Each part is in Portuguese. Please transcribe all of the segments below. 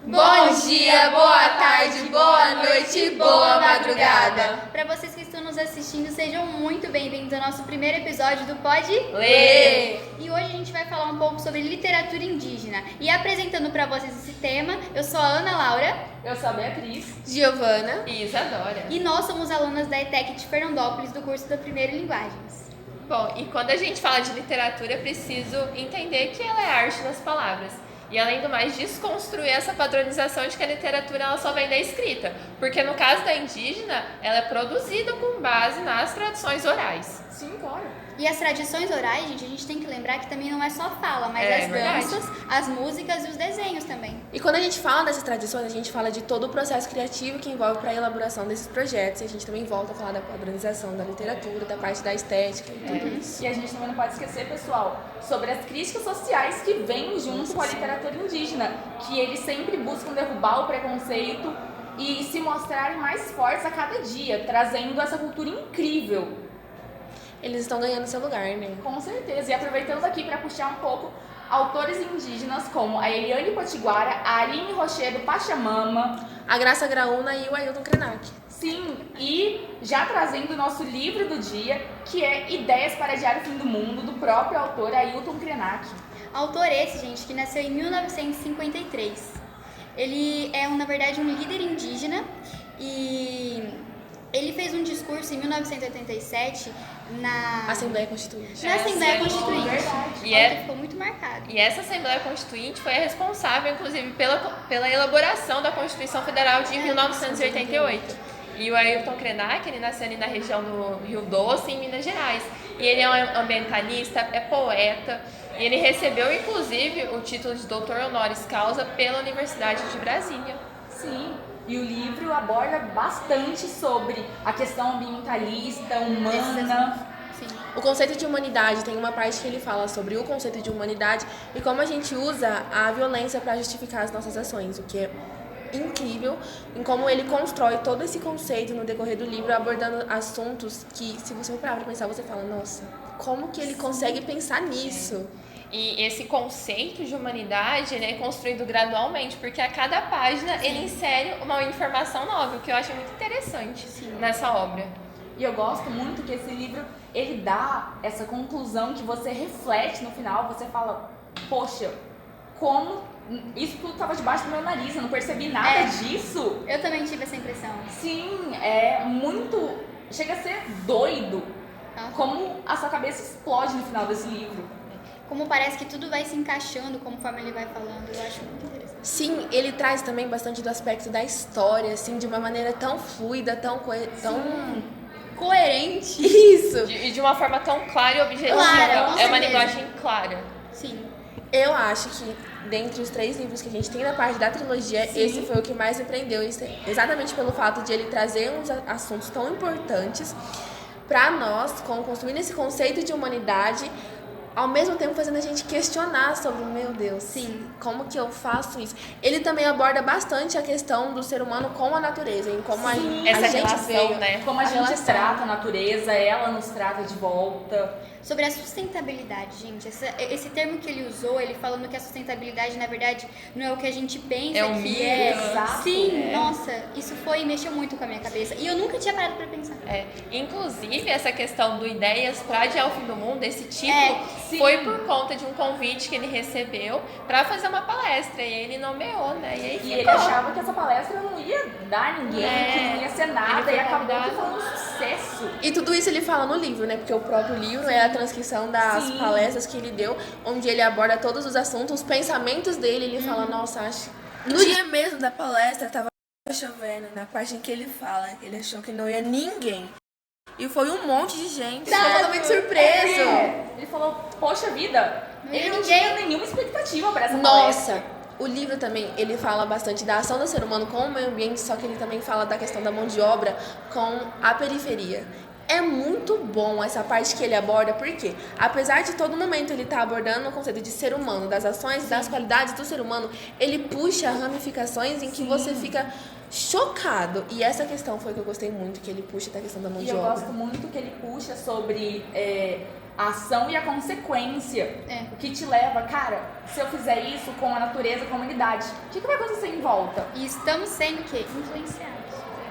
Bom dia, boa tarde, boa noite, boa madrugada. Para vocês que estão nos assistindo, sejam muito bem-vindos ao nosso primeiro episódio do Pode Ler. E hoje a gente vai falar um pouco sobre literatura indígena. E apresentando para vocês esse tema, eu sou a Ana Laura. Eu sou a Beatriz, Giovana e Isadora. E nós somos alunas da ETEC de Fernandópolis, do curso da Primeiro Linguagens. Bom, e quando a gente fala de literatura, é preciso entender que ela é a arte das palavras. E além do mais, desconstruir essa padronização de que a literatura ela só vem da escrita. Porque no caso da indígena, ela é produzida com base nas tradições orais. Sim, claro. E as tradições orais, gente, a gente tem que lembrar que também não é só fala, mas as danças, as músicas e os desenhos também. E quando a gente fala dessas tradições, a gente fala de todo o processo criativo que envolve para a elaboração desses projetos. E a gente também volta a falar da padronização da literatura, da parte da estética e tudo isso. E a gente também não pode esquecer, pessoal, sobre as críticas sociais que vêm junto com a literatura indígena, que eles sempre buscam derrubar o preconceito e se mostrarem mais fortes a cada dia, trazendo essa cultura incrível. Eles estão ganhando seu lugar, né? Com certeza. E aproveitando aqui para puxar um pouco autores indígenas como a Eliane Potiguara, a Aline Rochedo Pachamama, A Graça Graúna e o Ailton Krenak. sim, e já trazendo o nosso livro do dia, que é Ideias para Diário Fim do Mundo, do próprio autor Ailton Krenak. Autor esse, gente, que nasceu em 1953. Ele é, na verdade, um líder indígena e ele fez um discurso em 1987 na Assembleia Constituinte. Assembleia Constituinte. E Olha, ficou muito marcado. E essa Assembleia Constituinte foi a responsável, inclusive, pela elaboração da Constituição Federal de 1988. E o Ailton Krenak, ele nasceu ali na região do Rio Doce, em Minas Gerais. E ele é um ambientalista, é poeta, e ele recebeu, inclusive, o título de doutor honoris causa pela Universidade de Brasília. Sim, e o livro aborda bastante sobre a questão ambientalista, humana. Sim. O conceito de humanidade, tem uma parte que ele fala sobre o conceito de humanidade e como a gente usa a violência para justificar as nossas ações, o que é incrível em como ele constrói todo esse conceito no decorrer do livro, abordando assuntos que, se você parar para pensar, você fala, nossa, como que ele consegue pensar nisso? E esse conceito de humanidade, ele é construído gradualmente, porque a cada página ele insere uma informação nova, o que eu acho muito interessante nessa obra. E eu gosto muito que esse livro, ele dá essa conclusão que você reflete no final, você fala, poxa, como isso tudo estava debaixo do meu nariz, eu não percebi nada disso. Eu também tive essa impressão. Sim, é muito, chega a ser doido, como a sua cabeça explode no final desse livro. Como parece que tudo vai se encaixando conforme ele vai falando, eu acho muito interessante. Sim, ele traz também bastante do aspecto da história, assim, de uma maneira tão fluida, tão Coerente. Isso! E de uma forma tão clara e objetiva. Clara, com é uma certeza. linguagem clara. Sim. Eu acho que, dentre os 3 livros que a gente tem na parte da trilogia, esse foi o que mais me prendeu, exatamente pelo fato de ele trazer uns assuntos tão importantes para nós, construindo esse conceito de humanidade, ao mesmo tempo fazendo a gente questionar sobre, meu Deus, como que eu faço isso? Ele também aborda bastante a questão do ser humano com a natureza, em como a essa gente relação, veio, né? Como a gente relação. trata a natureza, ela nos trata de volta. Sobre a sustentabilidade, gente. Esse termo que ele usou, ele falando que a sustentabilidade, na verdade, não é o que a gente pensa É o que mínimo, é. exato. Sim, nossa, isso mexeu muito com a minha cabeça. E eu nunca tinha parado pra pensar. Inclusive, essa questão do Ideias para Adiar o Fim do Mundo, esse título, foi por conta de um convite que ele recebeu para fazer uma palestra. E ele nomeou, né? E aí E ele achava que essa palestra não ia dar ninguém, que não ia ser Ele nada, foi e acabou convidado. que foi um sucesso. E tudo isso ele fala no livro, né? Porque o próprio livro é a transcrição das Sim. palestras que ele deu, onde ele aborda todos os assuntos, os pensamentos dele. Ele fala, nossa, acho... No dia mesmo da palestra, tava chovendo, na parte em que ele fala, ele achou que não ia ninguém. E foi um monte de gente. Ficou totalmente surpreso. Ele falou, poxa vida, Não ia ele não ninguém. tinha nenhuma expectativa para essa palestra. Nossa, o livro também, ele fala bastante da ação do ser humano com o meio ambiente, só que ele também fala da questão da mão de obra com a periferia. É muito bom essa parte que ele aborda, porque apesar de todo momento ele estar abordando o conceito de ser humano, das ações, das qualidades do ser humano, ele puxa ramificações em que você fica chocado. E essa questão foi que eu gostei muito, que ele puxa da questão da mão E de eu obra. gosto muito que ele puxa sobre a ação e a consequência. É. O que te leva, cara, se eu fizer isso com a natureza, com a humanidade, o que vai acontecer em volta? E estamos sendo o quê? Influenciados.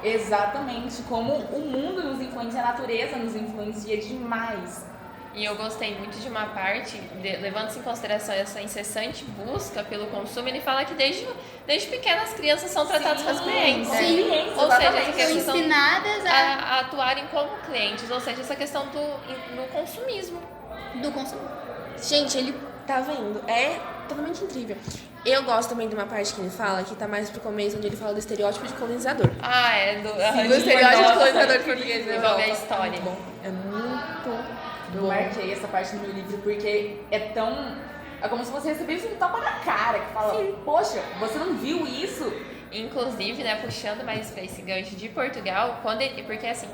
Exatamente, como o mundo nos influencia, a natureza nos influencia demais. E eu gostei muito de uma parte, levando-se em consideração essa incessante busca pelo consumo, ele fala que desde pequenas as crianças são tratadas como clientes. Sim, Ou seja, essa São questão ensinadas a atuarem como clientes, ou seja, essa questão do consumismo. do consumo. Gente, ele tá vendo? É totalmente incrível. Eu gosto também de uma parte que ele fala, que tá mais pro começo, onde ele fala do estereótipo de colonizador. Ah, é do Do estereótipo de colonizador português. Envolve a história. Muito bom. É muito Eu bom. marquei essa parte no meu livro porque é tão... É como se você recebesse um tapa na cara, que fala, poxa, você não viu isso? Inclusive, né, puxando mais pra esse gancho de Portugal, porque assim,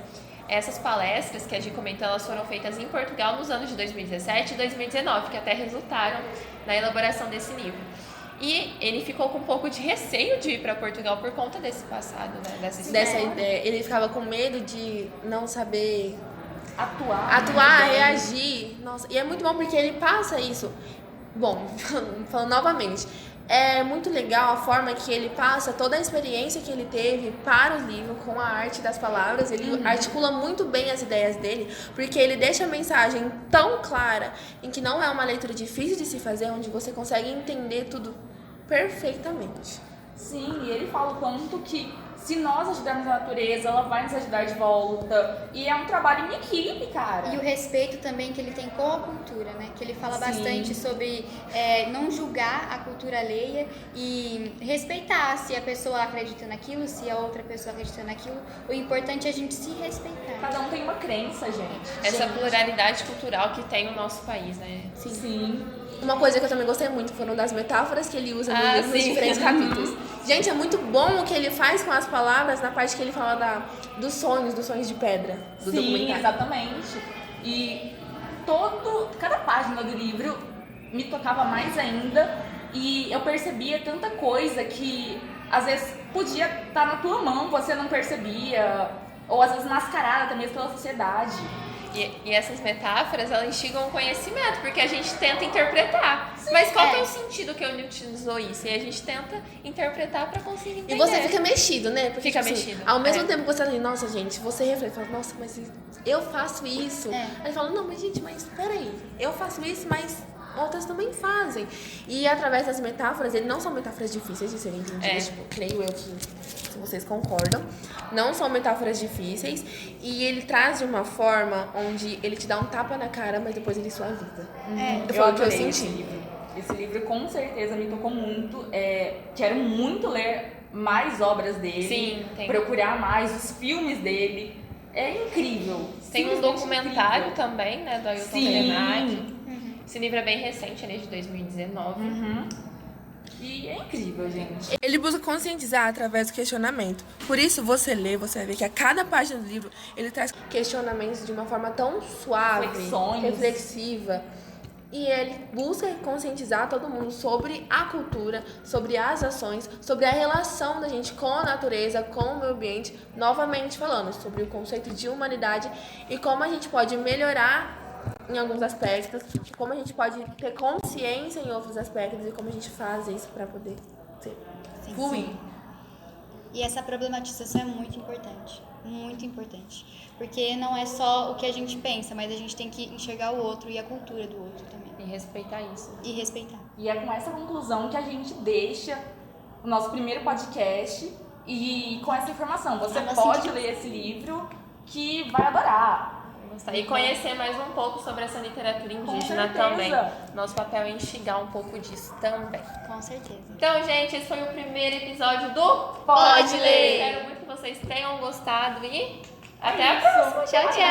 essas palestras que a gente comentou, elas foram feitas em Portugal nos anos de 2017 e 2019, que até resultaram na elaboração desse livro. E ele ficou com um pouco de receio de ir para Portugal por conta desse passado, né, dessa história. Dessa ideia. Ele ficava com medo de não saber Atuar, reagir. Nossa, e é muito bom porque ele passa isso. Bom, falando novamente, é muito legal a forma que ele passa toda a experiência que ele teve para o livro com a arte das palavras. Ele articula muito bem as ideias dele, porque ele deixa a mensagem tão clara em que não é uma leitura difícil de se fazer, onde você consegue entender tudo perfeitamente. Sim, e ele fala o quanto que se nós ajudarmos a natureza, ela vai nos ajudar de volta. E é um trabalho em equipe, cara. E o respeito também que ele tem com a cultura, né? Que ele fala Sim. bastante sobre não julgar a cultura alheia e respeitar se a pessoa acredita naquilo, se a outra pessoa acredita naquilo. O importante é a gente se respeitar. Cada um tem uma crença, gente. Essa pluralidade cultural que tem o nosso país, né? Sim. Uma coisa que eu também gostei muito foram das metáforas que ele usa no livro nos sim. diferentes capítulos. Gente, é muito bom o que ele faz com as palavras na parte que ele fala dos sonhos de pedra, do Sim, documentário. exatamente. E cada página do livro me tocava mais ainda e eu percebia tanta coisa que às vezes podia estar na tua mão, você não percebia, ou às vezes mascarada até mesmo pela sociedade. E essas metáforas, elas instigam o conhecimento, porque a gente tenta interpretar. Mas qual que é o sentido que ele utilizou isso? E a gente tenta interpretar pra conseguir entender. E você fica mexido, né? Porque Fica tipo assim, mexido, ao mesmo é. tempo que você tá ali, nossa, gente, você reflete, fala, nossa, mas eu faço isso. É. Aí ele fala, não, mas gente, mas peraí, eu faço isso, mas outras também fazem. E através das metáforas, ele não são metáforas difíceis de serem entendidas, tipo, creio eu que se vocês concordam. Não são metáforas difíceis e ele traz de uma forma onde ele te dá um tapa na cara, mas depois ele suaviza. Foi o que eu adorei senti. esse livro. Esse livro com certeza me tocou muito. Quero muito ler mais obras dele. Sim, tem. Procurar mais os filmes dele. É incrível. Tem um simplesmente documentário incrível. também, né, do Ailton Sim. Krenak. Esse livro é bem recente, ele é de 2019. E é incrível, gente. Ele busca conscientizar através do questionamento. Por isso, você lê, você vai ver que a cada página do livro, ele traz Questionamentos de uma forma tão suave, Reflexões. reflexiva. E ele busca conscientizar todo mundo sobre a cultura, sobre as ações, sobre a relação da gente com a natureza, com o meio ambiente. Novamente falando sobre o conceito de humanidade e como a gente pode melhorar em alguns aspectos, como a gente pode ter consciência em outros aspectos e como a gente faz isso para poder fluir. E essa problematização é muito importante, porque não é só o que a gente pensa, mas a gente tem que enxergar o outro e a cultura do outro também, E respeitar isso. e respeitar. E é com essa conclusão que a gente deixa o nosso primeiro podcast e com essa informação. Você A nossa pode indicação. ler esse livro que vai adorar. E conhecer mais um pouco sobre essa literatura indígena certeza. também. Nosso papel é instigar um pouco disso também. Com certeza. Então, gente, esse foi o primeiro episódio do Pode Ler. Espero muito que vocês tenham gostado e até a isso. próxima. Tchau, tchau.